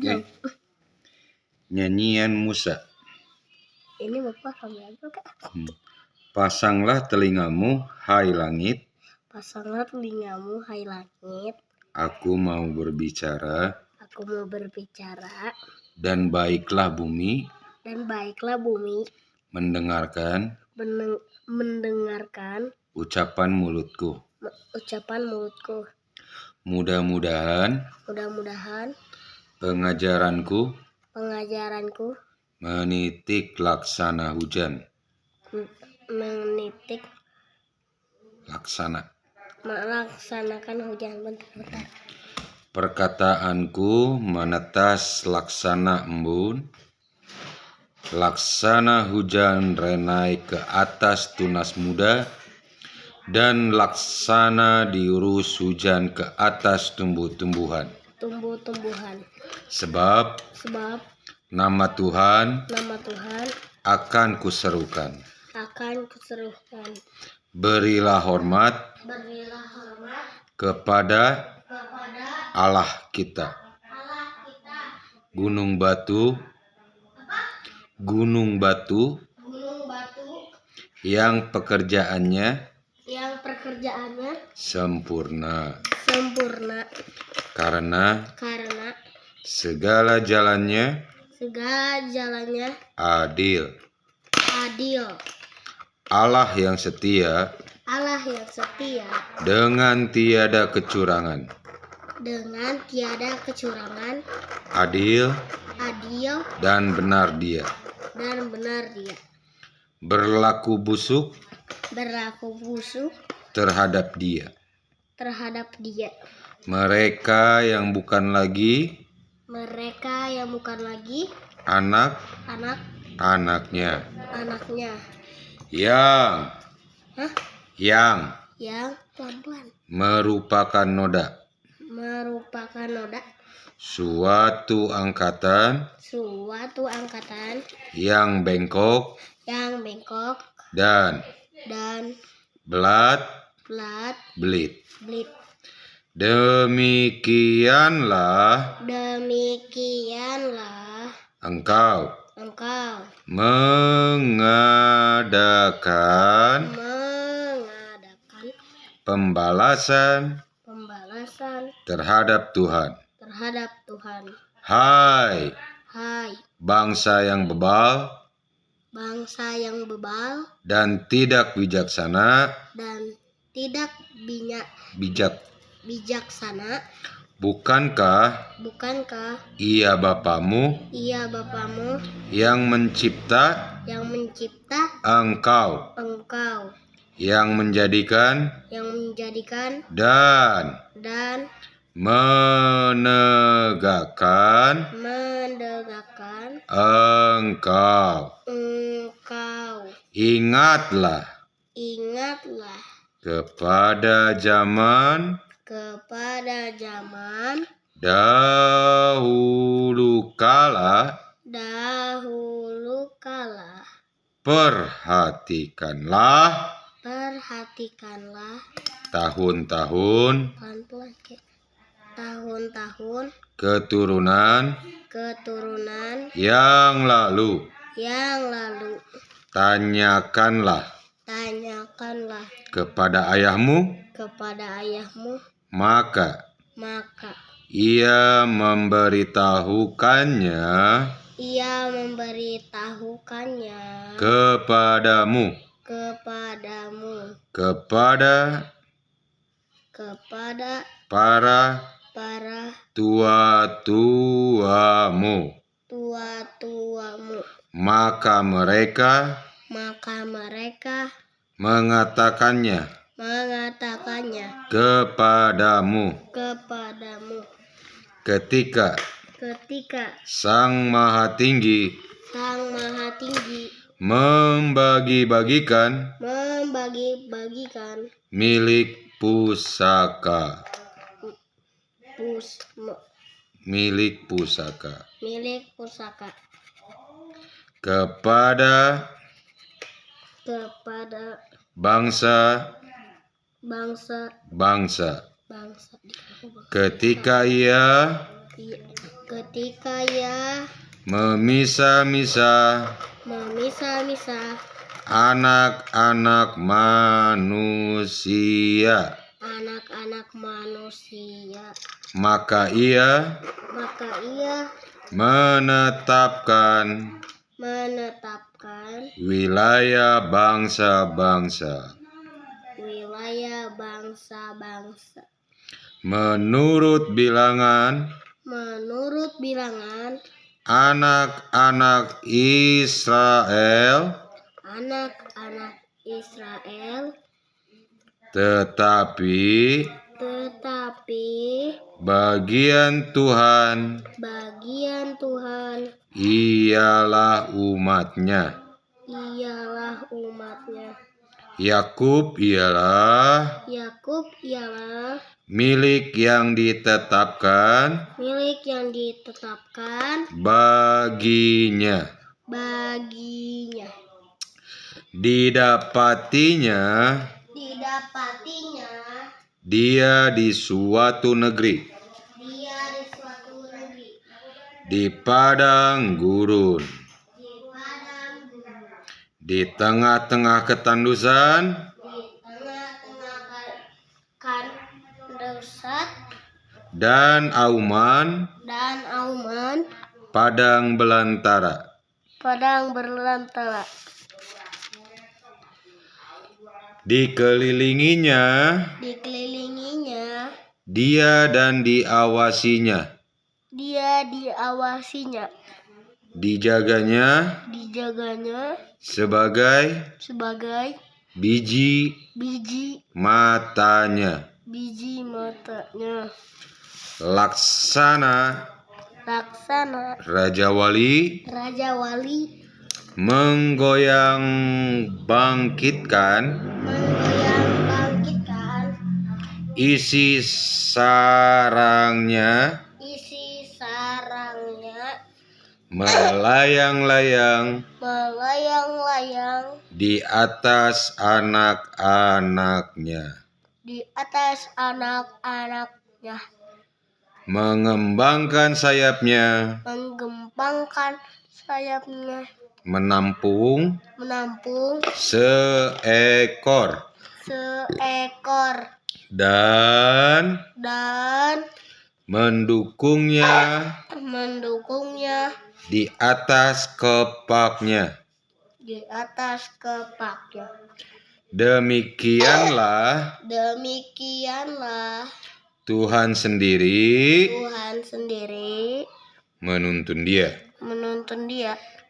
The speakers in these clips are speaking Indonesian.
Jam. Nyanyian Musa. Ini Bapak kami Kak. Pasanglah telingamu, hai langit. Pasanglah telingamu, hai langit. Aku mau berbicara. Aku mau berbicara. Dan baiklah bumi. Dan baiklah bumi. Mendengarkan. Mendengarkan. Ucapan mulutku. Ucapan mulutku. Mudah-mudahan. Pengajaranku. Menitik laksana hujan. Melaksanakan hujan. Bentar. Perkataanku menetas laksana embun. Laksana hujan renai ke atas tunas muda. Dan laksana diurus hujan ke atas tumbuh-tumbuhan. Sebab nama Tuhan akan kuserukan. Berilah hormat kepada Allah kita. Gunung batu yang pekerjaannya sempurna. Karena segala jalannya adil. Allah yang setia dengan tiada kecurangan. Adil dan benar dia. Berlaku busuk terhadap dia. Mereka yang bukan lagi anak-anaknya. Yang merupakan noda. Suatu angkatan yang bengkok dan belat-belit. Demikianlah engkau mengadakan pembalasan terhadap Tuhan. Hai bangsa yang bebal dan tidak bijaksana. Bukankah ia Bapamu yang mencipta engkau, yang menjadikan dan menegakkan engkau. Ingatlah kepada zaman dahulu kala. Perhatikanlah tahun-tahun keturunan yang lalu. Tanyakanlah kepada ayahmu, maka ia memberitahukannya kepadamu. Kepada para tua-tuamu. Maka mereka mengatakannya kepadamu. Ketika Sang Maha Tinggi membagi-bagikan milik pusaka kepada bangsa. Ketika ia ketika ia memisah-misah memisah-misah anak-anak manusia, anak-anak manusia, maka ia menetapkan wilayah bangsa-bangsa menurut bilangan anak-anak Israel, tetapi bagian Tuhan ialah umatnya. Yakub ialah milik yang ditetapkan baginya. Didapatinya dia di suatu negeri, di padang gurun, di tengah-tengah ketandusan, dan auman padang belantara. Dikelilinginya dia dan diawasinya. Dijaganya sebagai biji matanya. Laksana Raja Wali menggoyang bangkitkan isi sarangnya, melayang-layang di atas anak-anaknya, mengembangkan sayapnya, menampung seekor, dan mendukungnya di atas kepaknya. Demikianlah Tuhan sendiri menuntun dia.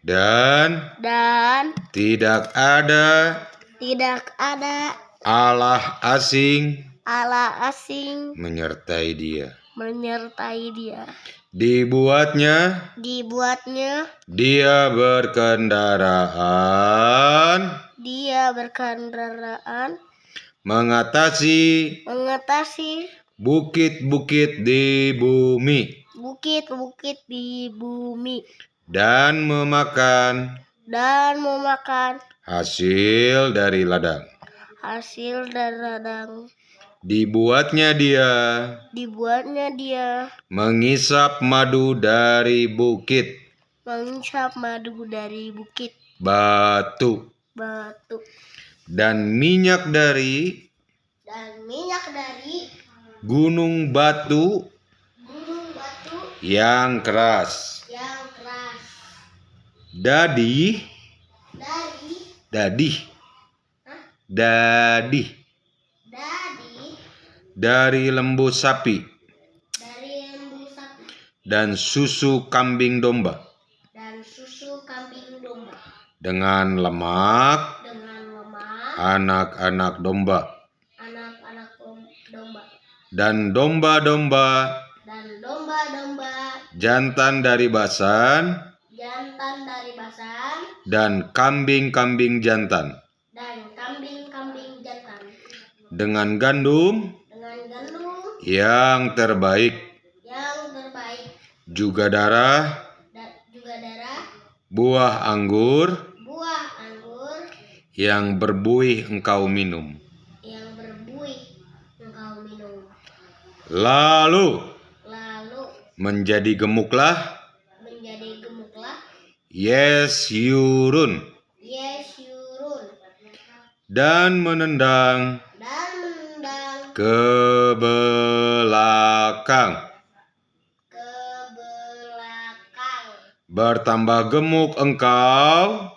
Dan tidak ada Allah asing menyertai dia. Dibuatnya dia berkendaraan mengatasi bukit-bukit di bumi dan memakan hasil dari ladang. Dibuatnya dia mengisap madu dari bukit batu dan minyak dari gunung batu yang keras. Dadih dari lembu sapi dan susu kambing domba dengan lemak anak-anak domba dan domba-domba jantan dari basan dan kambing-kambing jantan dengan gandum yang terbaik, juga darah buah anggur yang berbuih engkau minum. Lalu menjadi gemuklah. Yesyurun, dan menendang ke belakang. Bertambah gemuk engkau,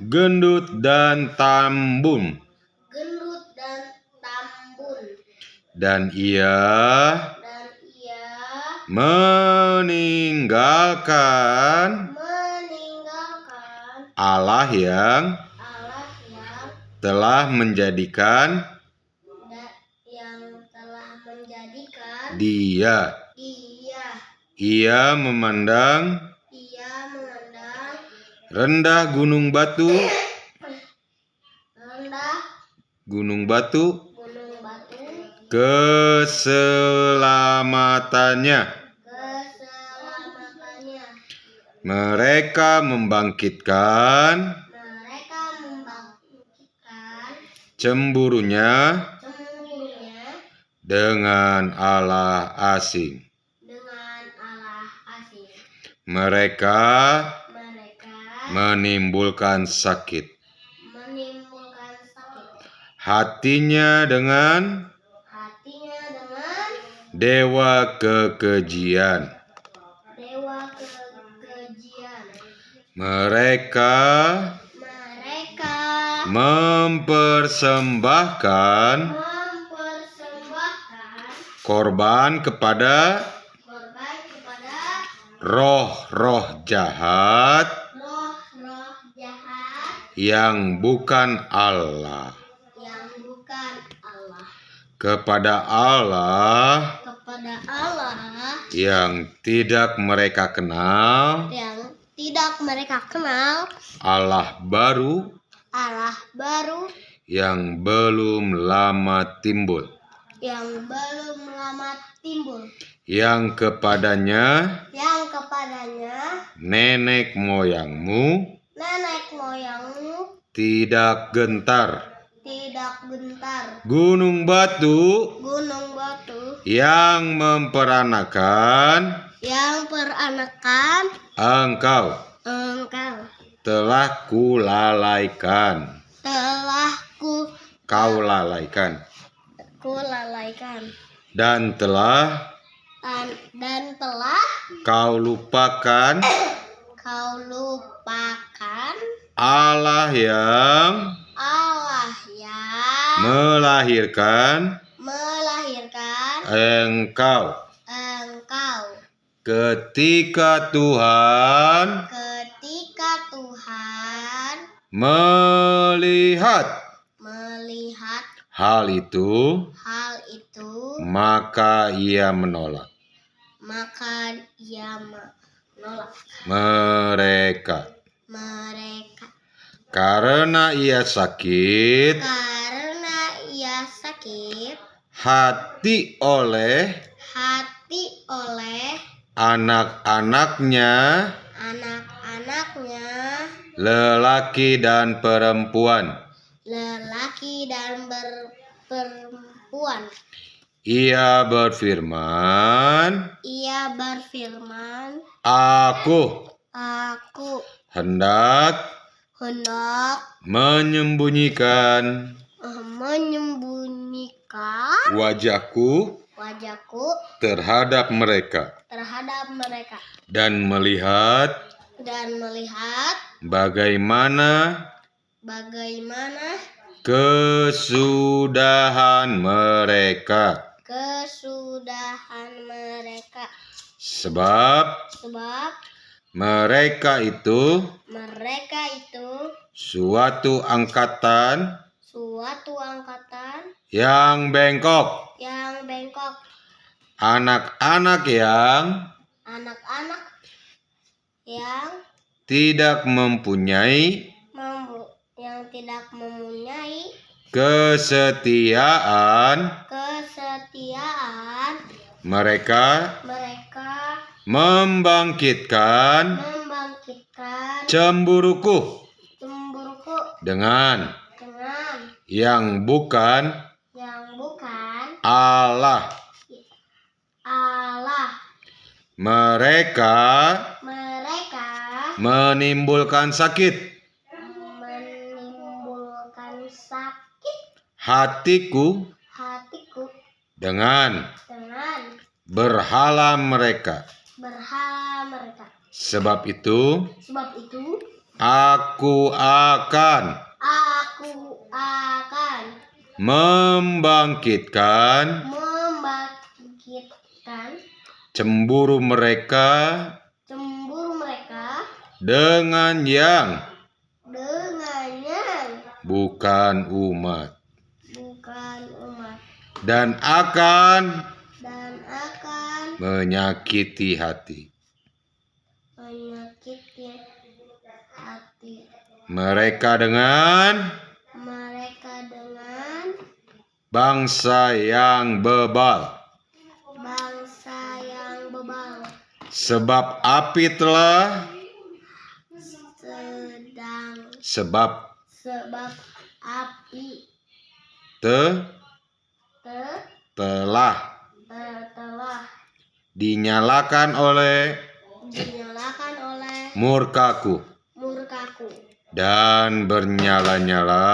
gendut dan tambun. Dan ia meninggalkan Allah yang telah menjadikan dia. Ia memandang rendah gunung batu keselamatannya. Mereka membangkitkan cemburunya dengan Allah asing. Mereka menimbulkan sakit. Hatinya dengan dewa kekejian. Mereka mempersembahkan korban kepada roh-roh jahat yang bukan Allah. Kepada Allah yang tidak mereka kenal, Allah baru yang belum lama timbul, yang kepadanya nenek moyangmu tidak gentar. Gunung batu yang memperanakan engkau telah kulalaikan. Kau lalaikan. Dan telah kau lupakan Allah yang melahirkan engkau. Ketika Tuhan melihat hal itu, maka ia menolak mereka. Karena ia sakit hati oleh anak-anaknya, lelaki dan perempuan. Ia berfirman, Aku hendak menyembunyikan wajahku terhadap mereka dan melihat bagaimana kesudahan mereka. Sebab mereka itu suatu angkatan yang bengkok. Anak-anak yang tidak mempunyai kesetiaan. Mereka membangkitkan cemburuku dengan yang bukan Allah. Mereka Mereka menimbulkan sakit. menimbulkan sakit Hatiku hatiku dengan dengan berhala mereka. berhala mereka. Sebab itu Sebab itu aku akan membangkitkan cemburu mereka dengan yang bukan umat, dan akan menyakiti hati mereka dengan bangsa yang bebal. Sebab api telah telah dinyalakan oleh murkaku dan bernyala-nyala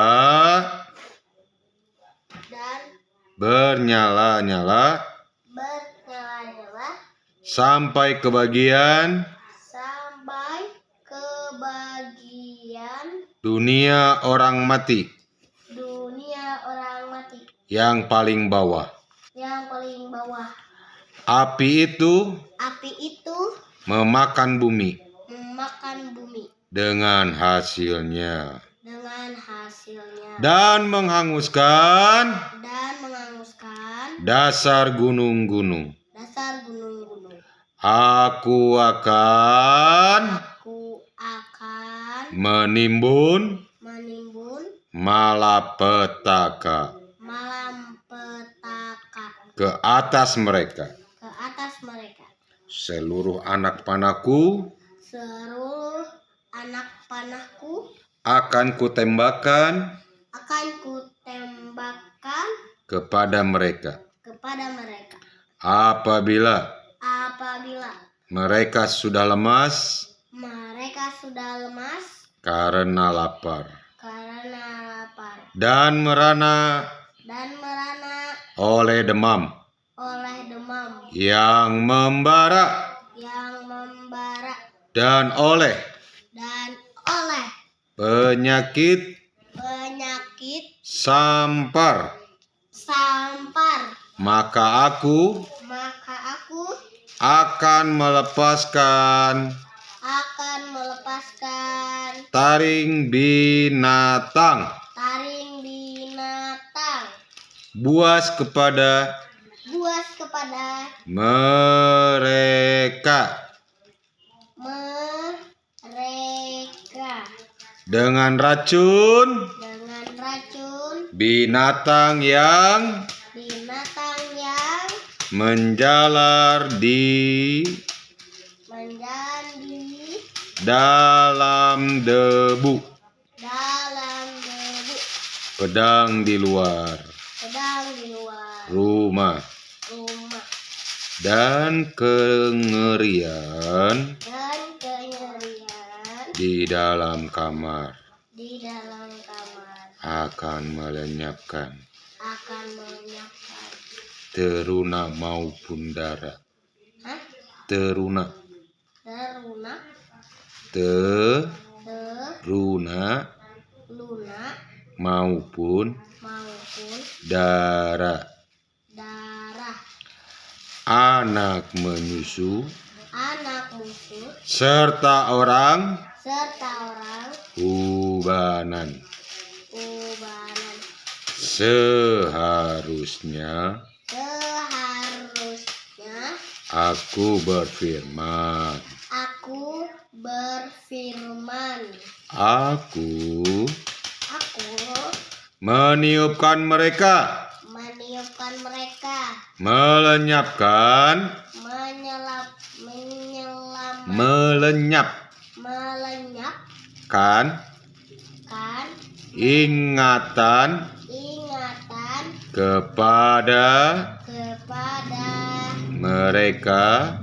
sampai kebagian dunia orang mati yang paling bawah. Api itu memakan bumi dengan hasilnya dan menghanguskan dasar gunung-gunung. Aku akan menimbun malapetaka ke atas mereka. Seluruh anak panahku akan kutembakkan kepada mereka. Apabila mereka sudah lemas karena lapar dan merana oleh demam yang membara dan oleh penyakit sampar, maka aku akan melepaskan taring binatang buas kepada mereka dengan racun binatang yang menjalar di dalam debu, pedang di luar rumah, dan kengerian di dalam kamar akan melenyapkan teruna maupun darah. Teruna maupun darah. Anak menyusu serta orang ubanan seharusnya aku berfirman, aku meniupkan mereka, melenyapkan ingatan kepada mereka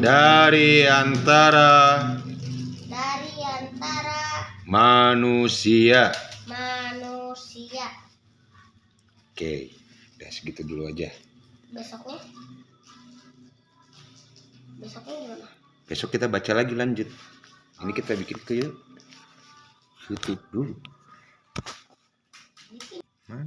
dari antara manusia. Oke, udah segitu dulu aja. Besoknya gimana? Besok kita baca lagi lanjut. Ini kita bikin ke yuk. Tutup dulu. Mana?